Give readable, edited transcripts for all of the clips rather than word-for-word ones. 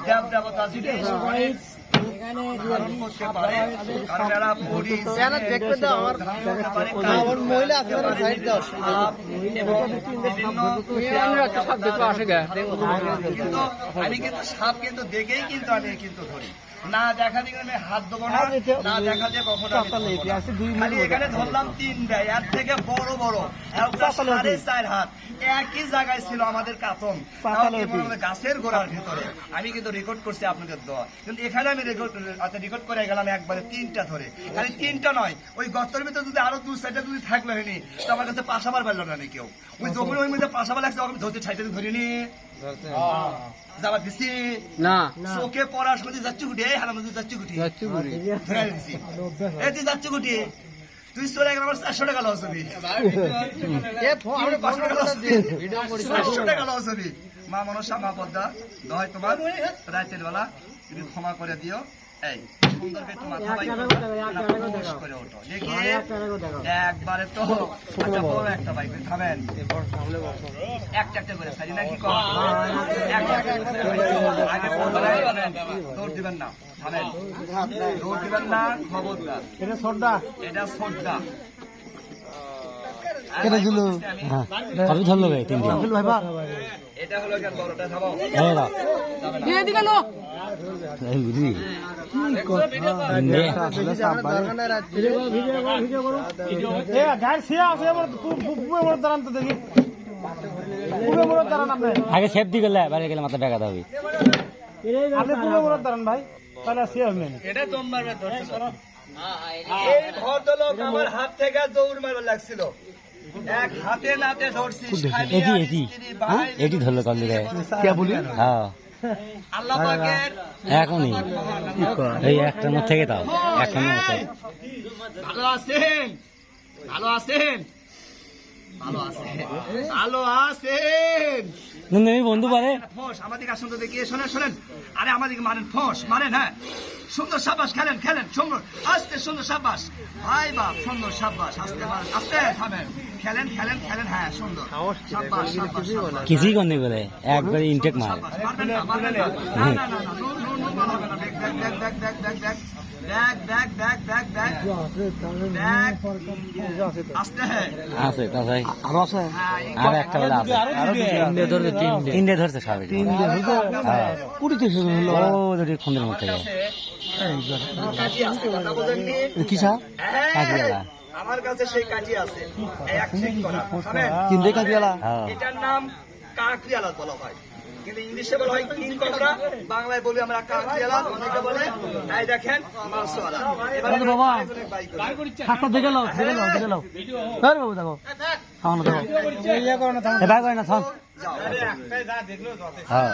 দেব দেবতা জিনিস ধারণ করতে পারে, কারণ এরা পুলিশ মহিলা আছে এবং বিভিন্ন কিন্তু আমি কিন্তু সাপ কিন্তু দেখেই কিন্তু আমি কিন্তু ধরি, না দেখা দিকে আমি হাত দেবো না, না দেখা দিয়ে কখনো খালি এখানে ধরলাম 3টা, এর থেকে বড় বড় 4.5 হাত একই জায়গায় ছিল আমাদের কাতম গাছের গোড়ার ভিতরে। আমি কিন্তু রেকর্ড করছি আপনাদের দেওয়া, কিন্তু এখানে আমি রেকর্ড করে গেলাম একবারে 3টা ধরে। খালি 3টা নয়, ওই গর্তের ভিতরে যদি আরো 2-4টা যদি থাকলো হয়নি তো আমার কাছে পাশাবার পারলো না কেউ। ওই যখন ওই মধ্যে পাশাবার লাগছে আমি ধরতে ছাইতে ধরিনি যাবার দিছি না, চোখে পড়ার সময় যাচ্ছি গুটি, এই হারাম যাচ্ছি গুটি ধরে দিছি, এই তুই যাচ্ছি গুটি, তুই চলে গেল আমার 400 টাকা লস হবি, 400 টাকা লস হবি। মা মনসা মা পদ্মা দয় তোমার রাতের বেলা তুমি ক্ষমা করে দিও। এই সুন্দর একটু মাথা করে ওঠো দেখি একবারে তো বড় একটা বাইক থামেন, একটা একটা করে সারি নাকি আগে দৌড় দিবেন না, থামেন দৌড় দিবেন না, খবরদার। এটা সর্দা, এটা সর্দা এটা দিল আমি ধরলো ভাই 3 দিন ভাই বা এটা হলো কেন বড়টা থামাও এই না দিয়ে দি গেল এই বুঝি কি কথা নে আসলে সাপ ভাই ভিডিও করো এ গায় সে আছে পুরো বড় দাঁড়ান তো দেখি পুরো বড় দাঁড়ান আপনি আগে সেফ দি গেলে বাইরে গেলে মাথা টাকা দাবি আপনি পুরো বড় দাঁড়ান ভাই তাহলে সে হবে এটা তোম মারবে ধরতে করো এই ভদ্রলোক আমার হাত থেকে দৌড় মারবে লাগছিল, এক হাতে নাতে ধরছিস এটি ধরলো কল দিকে কে বলি হ্যাঁ আল্লাহ পাকের এখনই এই একটার মধ্যে থেকে দাও এখনই মধ্যে ভালো আছেন, ভালো আছেন, ভালো আছেন, ভালো আছেন বন্ধু পারে ফোস আমাদের আসুন তো দেখি শোনেন শোনেন, আরে আমাদেরকে মারেন ফোস মারেন, হ্যাঁ সুন্দর সাবাস খেলেন খেলেন সুন্দর আস্তে সুন্দর সাবাস ভাই বাপ সুন্দর সাবাস আস্তে আস্তে থামেন খেলেন খেলেন খেলেন, হ্যাঁ সুন্দর সাবাস কিছুই করতে বলে একবার ইনটেক মার মারবেন না মারবেন না না না না নো নো নো মার হবে না, দেখ দেখ দেখ দেখ দেখ দেখ দেখ দেখ দেখ দেখ দেখ আস্তে আছে তা ভাই আরো আছে আর একটা বলে আছে আরো 3 ধরছে 3 ধরছে সব 3 ধরছে হ্যাঁ কুড়িতে শুরু হলো ও যদি খুনের মধ্যে কিসা কাজিয়ালা আমার কাছে সেই কাজি আছে এক ঠিক করা শুনেন কিনতে কাজিয়ালা এটার নাম কাকরিয়ালা বলা হয়, কিন্তু ইংলিশে বলা হয় কিং কবরা, বাংলায় বলি আমরা কাকরিয়ালা, অনেকে বলে এই দেখেন মাছওয়ালা। এবারে বাবা হাতটা দেখে নাও দেখে নাও দেখে নাও আরে বাবু দেখো সামনে দেখো এই করো না থাম এ ভাই কই না থাম আরে একটাই যা দেখলো যথেষ্ট হ্যাঁ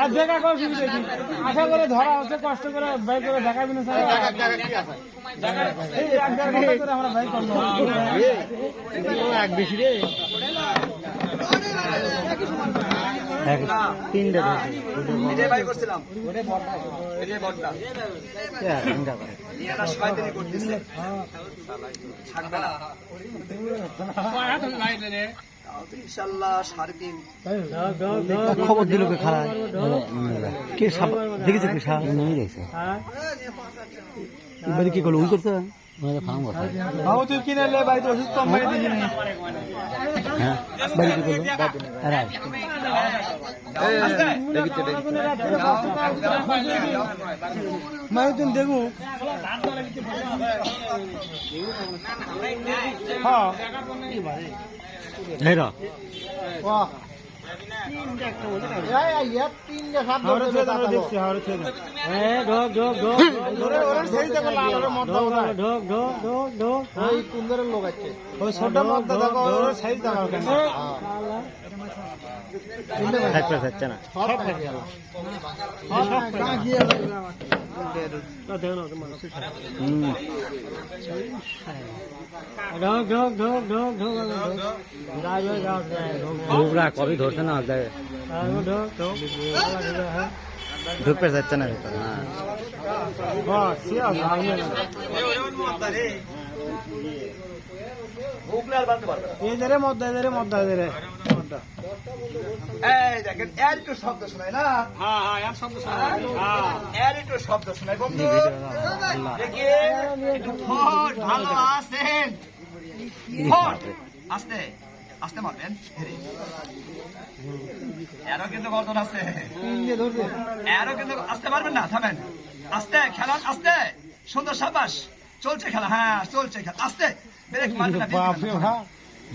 আর দেখা কর কি দেখি আশা করে ধরা হচ্ছে কষ্ট করে ভাই করে দেখাবি না স্যার কি আছে এই এক দেড় ঘন্টা করে আমরা ভাই করব এক বেশি রে 3টা এটাই ভাই করছিলাম ওরে বড়টা এটাই বড়টা হ্যাঁ চিন্তা করে এরা শয়তানি করতেছে ছাড়বে না কয়া তুমি ভাই রে ইনশাআল্লাহ 3.5 খবর দিল কে খারাপ কে দেখেছে কি সাপ নেই দেখছে হ্যাঁ এবারে কি করলো ওই করছে মানে ফার্ম করছে বাবু তুই কিনে লে ভাই তো ওষুধ কম করে দিবি না হ্যাঁ ভাই কি করলো আরে দেখিতে मैं तुम देखो हाँ नहीं रहा वाह 3টা সাপ ধরে দেখছি হাওড়ে ছিল এ ঢোক ঢোক ঢোক ধরে ওরে সেই দেখো লালের মধ্যে ঢোক ঢোক ঢোক ঢোক ওই কুন্দরের লোক আছে ওই ছোট মধ্যে দেখো ওরে সাইজ দেখো কেন থাকতে থাকছে না সব থাকে গেল সব কাগিয়ে গেল তো দেখো তোমার ঢোক ঢোক ঢোক ঢোক ঢোক গায় গায় ঢোকরা কবি ধরছে না ঢোক ঢোক ঢুকতে যাচ্ছে না ভিতরে হ্যাঁ বাহ সিয়া ভাঙে ভুকলার বাদ পারবে এই রে মদ্দা রে এই দেখেন এর একটু শব্দ শোনায় না? এর একটু শব্দ শোনায় বন্ধু। দেখি একটু ফট ভালো আছেন। ফট আস্তে আস্তে মারবেন। এরও কিন্তু গর্জন আছে, এরও কিন্তু আস্তে মারবেন না, থামেন। আস্তে খেলান, আস্তে সুন্দর, সাবাস। চলছে খেলা, হ্যাঁ চলছে খেলা, আস্তে ব্রেক মারবেন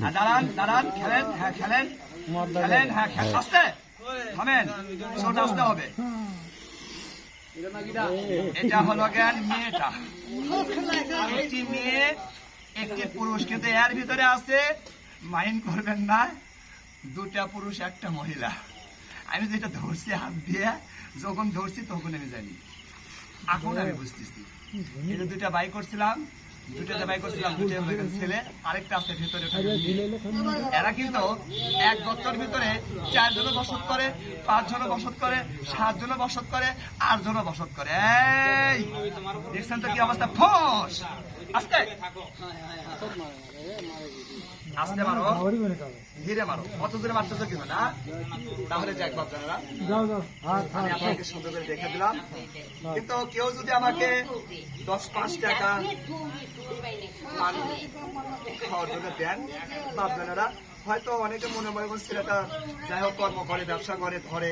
না। দাঁড়ান দাঁড়ান, খেলেন, হ্যাঁ খেলেন, খেলেন, হ্যাঁ খেলেন, আস্তে থামেন, চোট আসতে হবে। এটা হলো জ্ঞান মেয়েটা, একটি মেয়ে একটি পুরুষ, কিন্তু এর ভিতরে আছে, মাইন্ড করবেন না, দুটা পুরুষ একটা মহিলা। আমি যেটা ধরছি হাত দিয়ে, যখন ধরছি তখন আমি জানি, এখন আমি বুঝতেছি। এটা দুটা বাই করছিলাম, দুটাতে বাই করছিলাম, দুটো ছেলে, আরেকটা আছে ভিতরে। এরা কিন্তু এক দপ্তর ভিতরে 4 জন বসত করে, 5 জন বসত করে, 7 জন বসত করে, 8 জন বসত করে। এই দেখছেন তো কি অবস্থা? ফোস আস্তে আস্তে মারো, ধীরে মারো, কত দূরে মারতেছো কিছু না। তাহলে যাক বাচ্চারা, আমি আপনাকে সুন্দর করে দেখে দিলাম। কিন্তু কেউ যদি আমাকে 10-5 টাকা খাওয়ার জন্য দেন বাপজানেরা, হয়তো অনেকে মনে মনে করছে ছেলেটা যাই হোক কর্ম করে, ব্যবসা করে, ধরে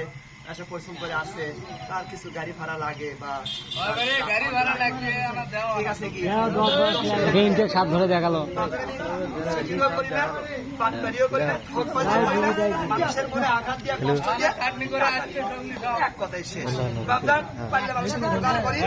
এসে পরিশ্রম করে আসে, তার কিছু গাড়ি ভাড়া লাগে বা গাড়ি ভাড়া লাগবে, ঠিক আছে কি সাপ ধরে দেখালো। মানুষের মনে আঘাত দিয়ে কষ্ট দিয়ে এক কথাই শেষ। বাপজান পারলে মানুষের উপকার করি।